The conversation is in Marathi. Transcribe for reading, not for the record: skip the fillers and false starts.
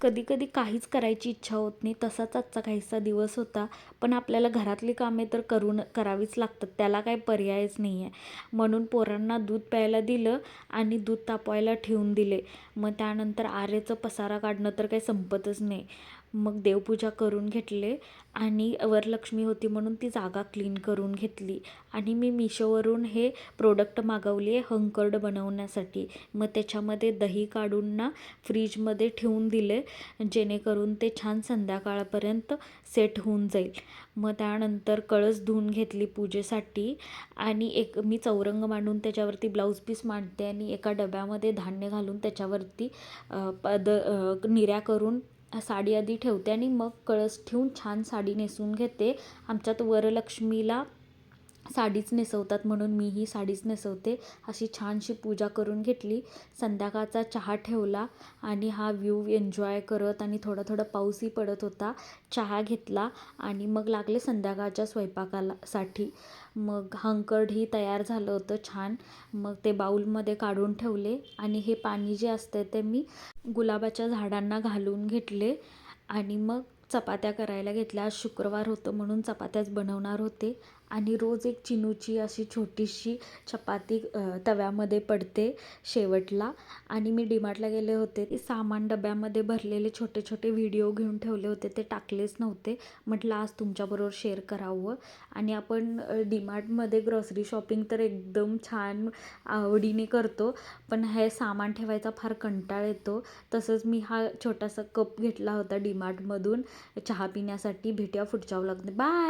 कधी कधी काहीच करायची इच्छा होत नाही. तसाच आजचा काहीसा दिवस होता. पण आपल्याला घरातली कामे तर करावीच लागतात, त्याला काही पर्यायच नाही आहे. म्हणून पोरांना दूध प्यायला दिलं आणि दूध तापवायला ठेवून दिले. मग त्यानंतर आरेचं पसारा काढणं तर काही संपतच नाही. मग देवपूजा करून घेतले आणि वरलक्ष्मी होती म्हणून ती जागा क्लीन करून घेतली. आणि मी मिशोवरून हे प्रोडक्ट मागवली आहे हंकर्ड बनवण्यासाठी. मग त्याच्यामध्ये दही काढून ना फ्रीजमध्ये ठेवून दिले, जेणेकरून ते छान संध्याकाळपर्यंत सेट होऊन जाईल. मग त्यानंतर कळस धुवून घेतली पूजेसाठी आणि मी चौरंग मांडून त्याच्यावरती ब्लाऊज पीस मांडते आणि एका डब्यामध्ये धान्य घालून त्याच्यावरती निऱ्या करून साडी आधी ठेवते आणि मग कळस ठेवून छान साडी नेसून घेते. आमच्यात वरलक्ष्मीला साडीच नेसवतात म्हणून मीही साडीच नेसवते. अशी छानशी पूजा करून घेतली. संध्याकाळचा चहा ठेवला आणि हा व्ह्यू एन्जॉय करत आणि थोडा थोडा पाऊसही पडत होता. चहा घेतला आणि मग लागले संध्याकाळच्या स्वयंपाकासाठी. मग हंकर्डही तयार झालं होतं छान. मग ते बाऊलमध्ये काढून ठेवले आणि हे पाणी जे असते ते मी गुलाबाच्या झाडांना घालून घेतले आणि मग चपात्या करायला घेतल्या. आज शुक्रवार होतं म्हणून चपात्याच बनवणार होते. आणि रोज एक चिनूची अशी छोटीशी चपाती तव्यामध्ये पडते शेवटला. आणि मी डीमार्टला गेले होते, ते सामान डब्यामध्ये भरलेले छोटे छोटे व्हिडिओ घेऊन ठेवले होते, ते टाकलेच नव्हते. म्हटलं आज तुमच्याबरोबर शेअर करावं. आणि आपण डीमार्टमध्ये ग्रॉसरी शॉपिंग तर एकदम छान आवडीने करतो, पण हे सामान ठेवायचा फार कंटाळ येतो. तसंच मी हा छोटासा कप घेतला होता डीमार्टमधून चहा पिण्यासाठी. भेटूया पुढच्या व्लॉगमध्ये. बाय.